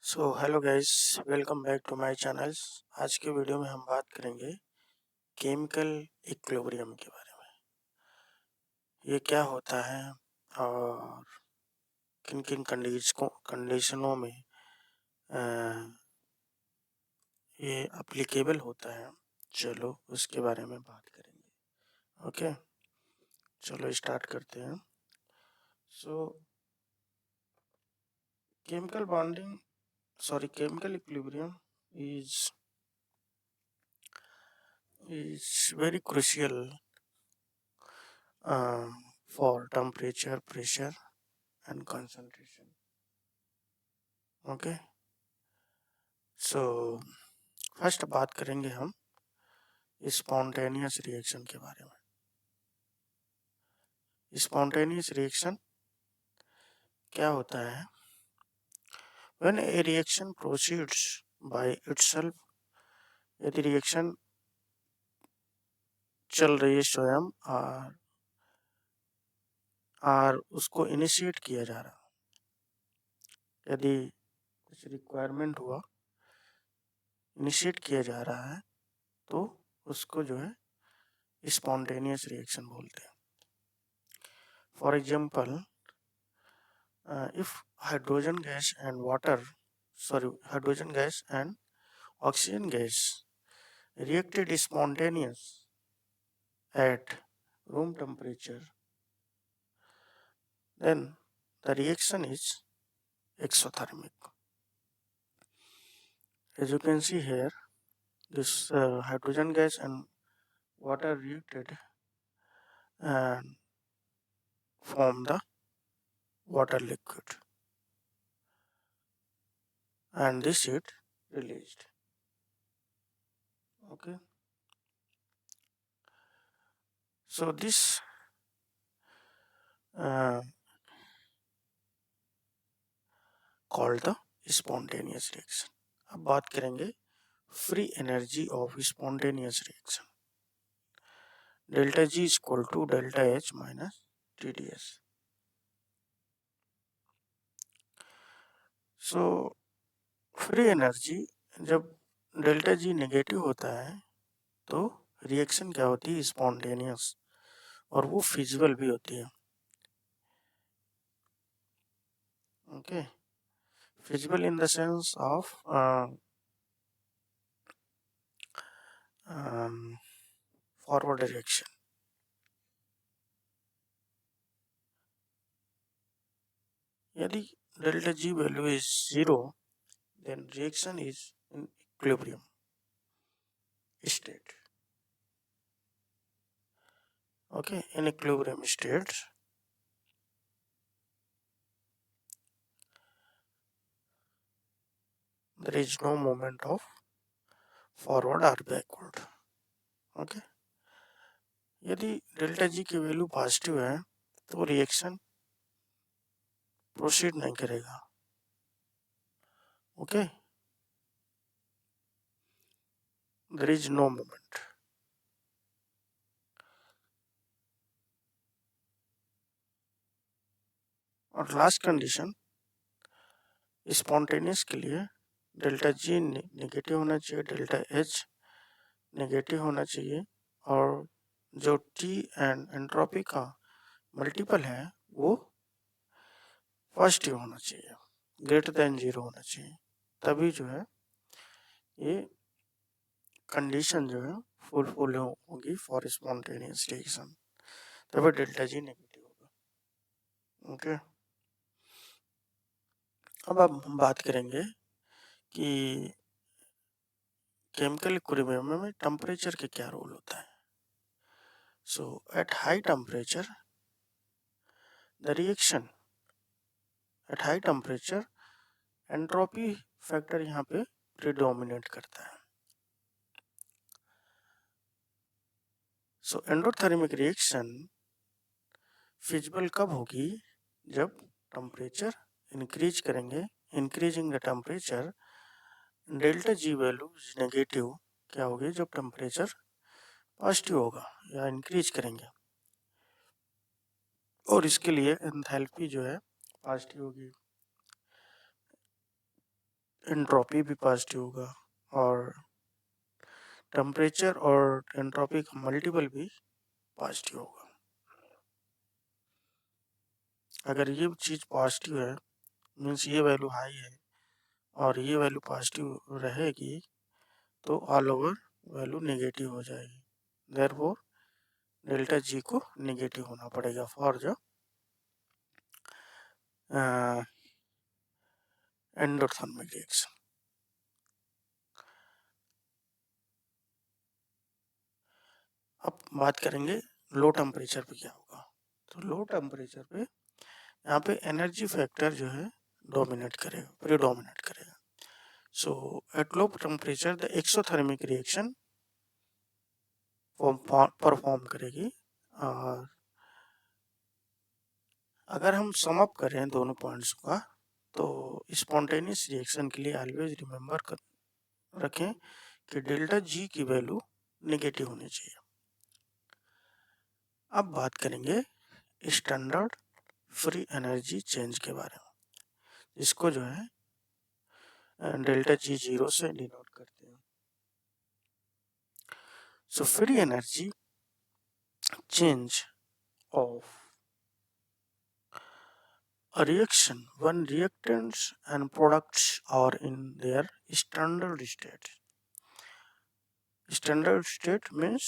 So hello guys, welcome back to my channels. आज के video में हम बात करेंगे केमिकल इक्विलिब्रियम के बारे में। ये क्या होता है और किन किन कंडीशनों में अ, ये एप्लीकेबल होता है। चलो उसके बारे में बात करेंगे। ओके, चलो स्टार्ट करते हैं। सो chemical equilibrium is very crucial uh, for temperature, pressure and concentration. Okay, so first बात करेंगे हम स्पॉन्टेनियस रिएक्शन के बारे में। स्पॉन्टेनियस रिएक्शन क्या होता है? When A reaction proceeds by itself, यदि रिएक्शन चल रही है स्वयं और उसको इनिशिएट किया जा रहा, यदि कुछ रिक्वायरमेंट हुआ, इनिशिएट किया जा रहा है, तो उसको जो है स्पॉन्टेनियस रिएक्शन बोलते हैं। For example, if hydrogen gas and oxygen gas reacted spontaneous at room temperature, then the reaction is exothermic. As you can see here, this hydrogen gas and water reacted and form the water liquid, and this heat released. Okay, so this called the spontaneous reaction. अब बात करेंगे free energy of spontaneous reaction. Delta G is equal to delta H minus T D S. So free energy, जब delta G negative होता है तो reaction क्या होती है? स्पॉन्टेनियस, और वो फिजिबल भी होती है। Okay, feasible in the sense of forward direction. यदि delta G value is 0, then reaction is in equilibrium state. Okay, in equilibrium state, there is no movement of forward or backward. Okay, यदि delta जी की value positive है तो reaction proceed नहीं करेगा। Okay, there is no movement. और last condition, spontaneous के लिए delta G negative होना चाहिए, डेल्टा एच नेगेटिव होना चाहिए, और जो टी एंड एंट्रोपी का मल्टीपल है वो पॉजिटिव होना चाहिए, ग्रेटर देन 0 होना चाहिए। तभी जो है ये कंडीशन जो है फुलफिल होगी फॉर स्पॉन्टेनियस रिएक्शन, तभी डेल्टा जी नेगेटिव होगा। ओके, अब हम बात करेंगे कि केमिकल इक्विलिब्रियम में टेम्परेचर के क्या रोल होता है। So at high temperature the reaction, at high temperature entropy factor यहाँ पे प्रीडोमिनेट करता है। सो एंडोथर्मिक रिएक्शन फिजिबल कब होगी? जब टेम्परेचर इंक्रीज करेंगे, increasing the temperature, delta G value negative क्या होगी? जब टेम्परेचर पॉजिटिव होगा या इंक्रीज करेंगे, और इसके लिए एंथैल्पी जो है पॉजिटिव होगी। एंट्रोपी भी पॉजिटिव होगा और टेम्परेचर और एंट्रोपी का मल्टीपल भी पॉजिटिव होगा। अगर ये चीज़ पॉजिटिव है मीन्स ये वैल्यू हाई है और ये वैल्यू पॉजिटिव रहेगी तो ऑल ओवर वैल्यू नेगेटिव हो जाएगी। देयरफॉर डेल्टा जी को नेगेटिव होना पड़ेगा फॉर द एंडोथर्मिक रिएक्शन। अब बात करेंगे लो टेम्परेचर पे क्या होगा। तो लो टेम्परेचर पे यहाँ पे एनर्जी फैक्टर जो है डोमिनेट करेगा, प्रीडोमिनेट करेगा। So at low temperature the exothermic reaction perform करेगी। और अगर हम सम अप करें दोनों पॉइंट्स का तो स्पॉन्टेनियस रिएक्शन के लिए ऑलवेज रिमेंबर कर रखें कि डेल्टा जी की वैल्यू नेगेटिव होनी चाहिए। अब बात करेंगे स्टैंडर्ड फ्री एनर्जी चेंज के बारे में, इसको जो है डेल्टा जी जीरो से डिनोट करते हैं। सो free energy change of a reaction when reactants and products are in their standard state. Standard state means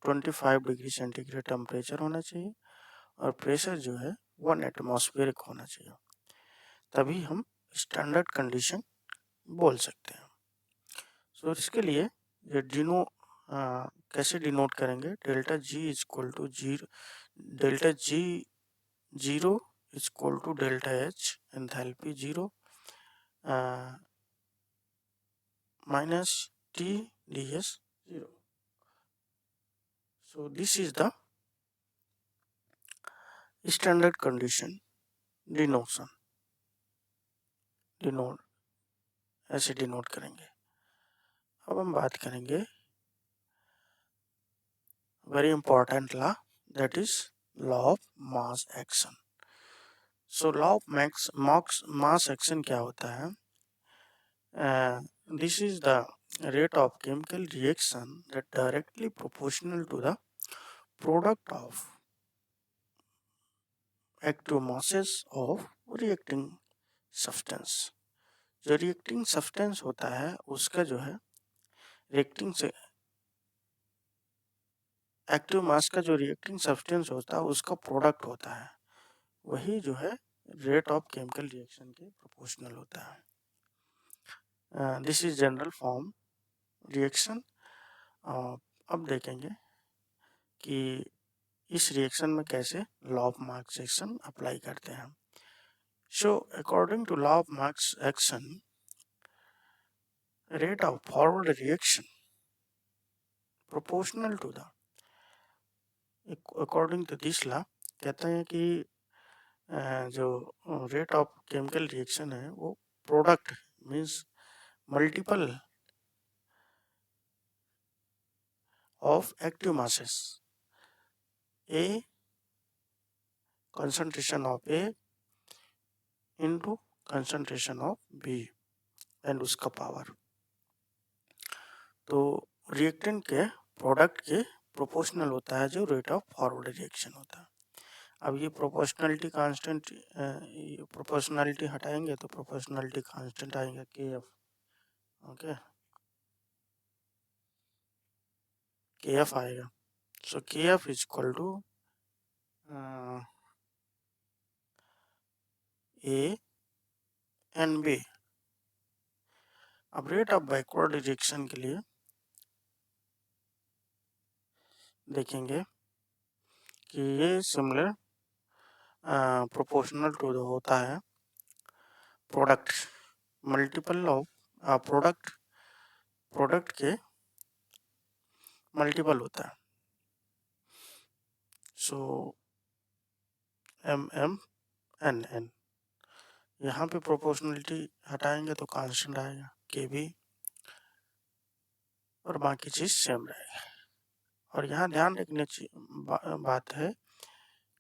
25 degree centigrade temperature होना चाहिए और प्रेशर जो है 1 एटमॉस्फेरिक होना चाहिए, तभी हम स्टैंडर्ड कंडीशन बोल सकते हैं। सो इसके लिए ये कैसे डिनोट करेंगे, delta G is equal to zero, delta G zero is equal to delta H enthalpy 0 minus T ds 0. So this is the standard condition denote ऐसे डिनोट करेंगे। अब हम बात करेंगे very important law, that is law of mass action. So law of mass action क्या होता है? This is the rate of chemical reaction that directly proportional to the product of active masses of reacting substance। जो reacting substance होता है उसका जो है reacting से एक्टिव मास का जो रिएक्टिंग सब्सटेंस होता है उसका प्रोडक्ट होता है, वही जो है रेट ऑफ केमिकल रिएक्शन के प्रोपोर्शनल होता है। This is general form reaction. अब देखेंगे कि इस रिएक्शन में कैसे law of mass action apply करते हैं। So according to law of mass action, rate of forward reaction proportional to the, according to this law कहते हैं कि जो रेट ऑफ केमिकल रिएक्शन है वो product means multiple of active masses, A concentration of A into concentration of B and उसका power. तो reactant के product के प्रोपोर्शनल होता है जो रेट ऑफ फॉरवर्ड रिएक्शन होता है। अब ये प्रोपोर्शनलिटी कांस्टेंट, प्रोपोर्शनलिटी हटाएंगे तो प्रोपोर्शनलिटी कांस्टेंट आएगा के एफ। ओके, के एफ आएगा। So K F is equal to A and B. अब रेट ऑफ बैकवर्ड रिएक्शन के लिए देखेंगे कि ये सिमिलर प्रोपोर्शनल टू होता है प्रोडक्ट मल्टीपल ऑफ प्रोडक्ट के मल्टीपल होता है। सो एम एम एन एन, यहाँ पे प्रोपोर्शनलिटी हटाएंगे तो कांस्टेंट आएगा के बी और बाकी चीज सेम रहेगा। और यहाँ ध्यान रखने की बात है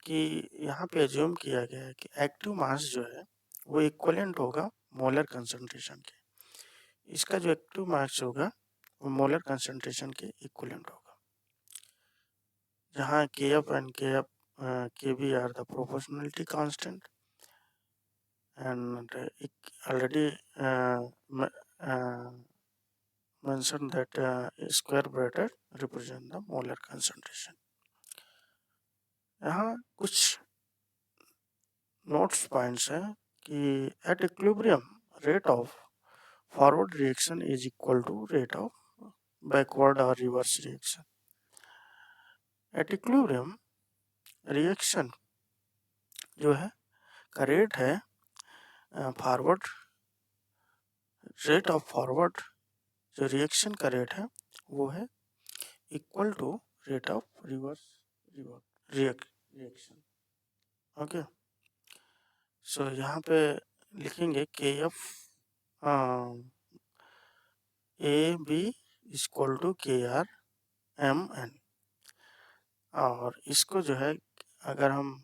कि यहाँ पे एज्यूम किया गया है कि एक्टिव मास जो है वो इक्वलेंट होगा मोलर कंसंट्रेशन के। इसका जो एक्टिव मास होगा वो मोलर कंसंट्रेशन के इक्विवेलेंट होगा, जहाँ Kf and Kb are the proportionality constant, and already mentioned that square bracket represent the molar concentration. यहाँ कुछ नोट्स पॉइंट्स हैं कि at equilibrium rate of forward reaction is equal to rate of backward और reverse reaction. At equilibrium reaction जो है का rate है forward, rate of forward जो रिएक्शन का रेट है वो है equal to rate of reverse reaction. Okay, so यहाँ पे लिखेंगे K F A B equal to K R M N, और इसको जो है अगर हम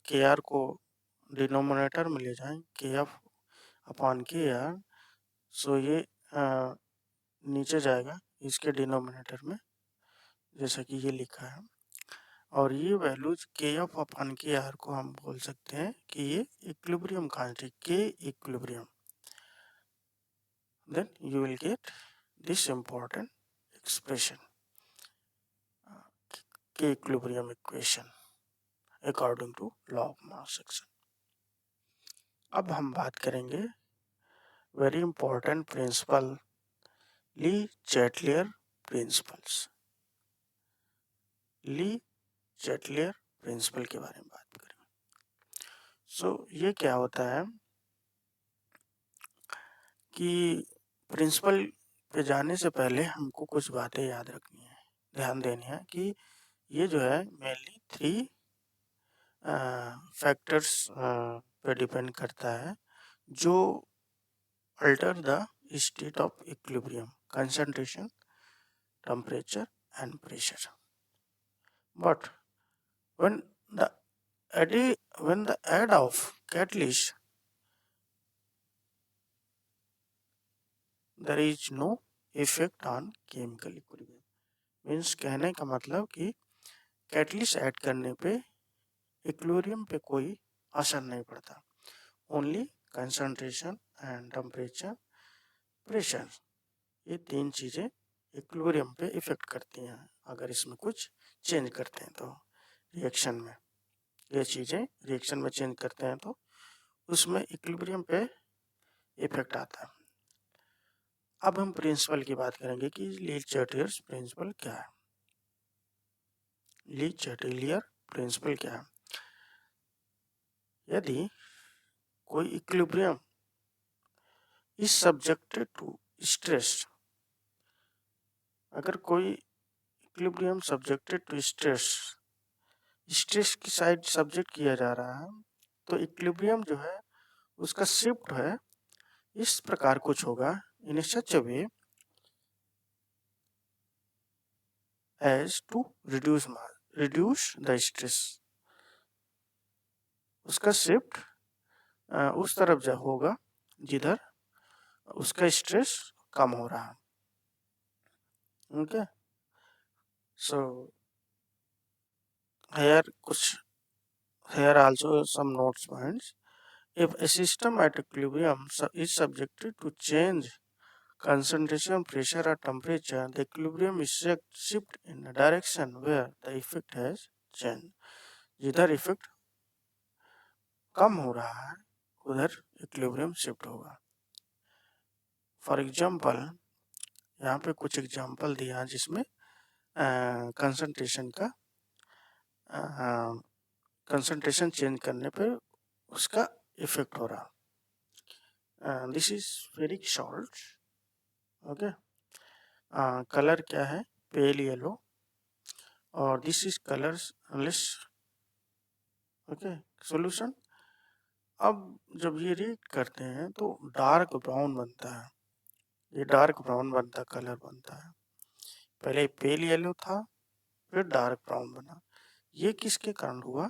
के आर को डिनोमिनेटर में ले जाएं के एफ अपॉन के आर, सो ये नीचे जाएगा इसके डिनोमिनेटर में जैसा कि ये लिखा है, और ये वैल्यूज के एफ अपॉन के आर को हम बोल सकते हैं कि ये equilibrium constant K equilibrium. Then you will get this important expression K equilibrium equation according to law of mass action. अब हम बात करेंगे very important principle, Le Chatelier principles. Le Chatelier principle के बारे में बात करेंगे। सो ये क्या होता है कि प्रिंसिपल पे जाने से पहले हमको कुछ बातें याद रखनी है, ध्यान देनी है कि ये जो है मेनली 3 फैक्टर्स पे डिपेंड करता है जो alter the state of equilibrium: concentration, temperature and pressure. But when the add of catalyst, there is no effect on chemical equilibrium। Means कहने का मतलब कि कैटलिस्ट ऐड करने पे इक्विलिब्रियम पे कोई असर नहीं पड़ता, only concentration and temperature, pressure, ये 3 चीज़ें इक्विलिब्रियम पे इफेक्ट करती हैं। अगर इसमें कुछ चेंज करते हैं तो रिएक्शन में, ये चीज़ें रिएक्शन में चेंज करते हैं तो उसमें इक्विलिब्रियम पे इफेक्ट आता है। अब हम प्रिंसिपल की बात करेंगे कि ली चैटलियर प्रिंसिपल क्या है। ली चैटलियर प्रिंसिपल क्या है? यदि कोई equilibrium is subjected to stress, अगर कोई equilibrium subjected to stress, stress की साइड सब्जेक्ट किया जा रहा है, तो इक्विलिब्रियम जो है उसका शिफ्ट है इस प्रकार कुछ होगा, in such a way as to reduce the stress. उसका शिफ्ट उस तरफ जा होगा जिधर उसका स्ट्रेस कम हो रहा है। Okay, so here also some notes points. If a system at equilibrium is subjected to change concentration, pressure or temperature, the equilibrium is shift in a direction where the effect has changed। जिधर effect कम हो रहा है उधर equilibrium shift होगा। For example, यहाँ पे कुछ example दिया है जिसमें कंसंट्रेशन का कंसंट्रेशन चेंज करने पे उसका इफेक्ट हो रहा। This is ferric salt. Okay, colour क्या है? पेल येलो, और this is colourless. Okay, solution. अब जब ये रीड करते हैं तो डार्क ब्राउन बनता है, ये डार्क ब्राउन बनता कलर बनता है। पहले पेल येलो था, फिर डार्क ब्राउन बना। ये किसके कारण हुआ?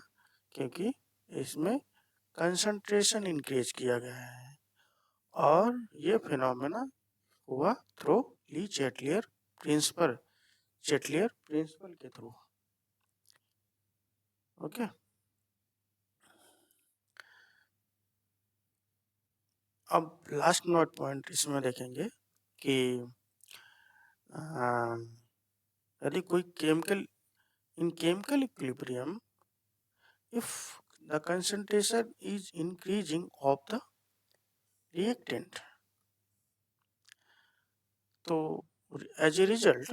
क्योंकि इसमें कंसंट्रेशन इंक्रीज किया गया है, और ये फिनोमेना हुआ थ्रू ली चैटलियर प्रिंसिपल के थ्रू। ओके, अब लास्ट नोट पॉइंट इसमें देखेंगे कि यदि कोई chemical equilibrium, if the concentration is increasing of the reactant, तो as a result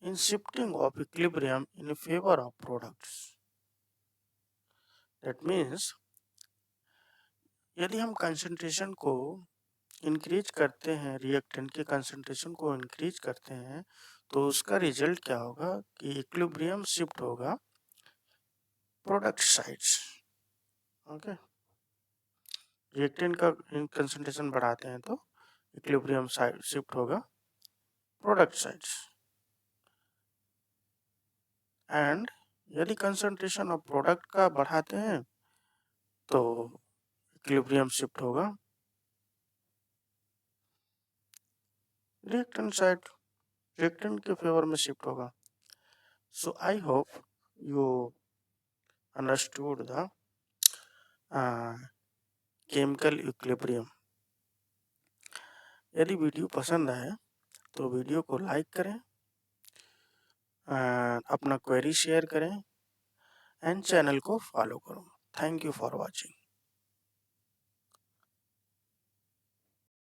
in shifting of equilibrium in favor of products, that means यदि हम कंसंट्रेशन को इंक्रीज करते हैं, रिएक्टेंट के कंसंट्रेशन को इंक्रीज करते हैं, तो उसका रिजल्ट क्या होगा कि इक्विलिब्रियम शिफ्ट होगा प्रोडक्ट साइड्स। ओके, रिएक्टेंट का कंसंट्रेशन बढ़ाते हैं तो इक्विलिब्रियम साइड शिफ्ट होगा प्रोडक्ट साइड्स, एंड यदि कंसंट्रेशन ऑफ प्रोडक्ट का बढ़ाते हैं तो इक्विलिब्रियम शिफ्ट होगा रिएक्टेंट साइड, रिएक्टेंट के फेवर में शिफ्ट होगा। So I hope you understood the chemical equilibrium. यदि वीडियो पसंद आए तो वीडियो को लाइक करें, अपना क्वेरी शेयर करें एंड चैनल को फॉलो करो। Thank you for watching.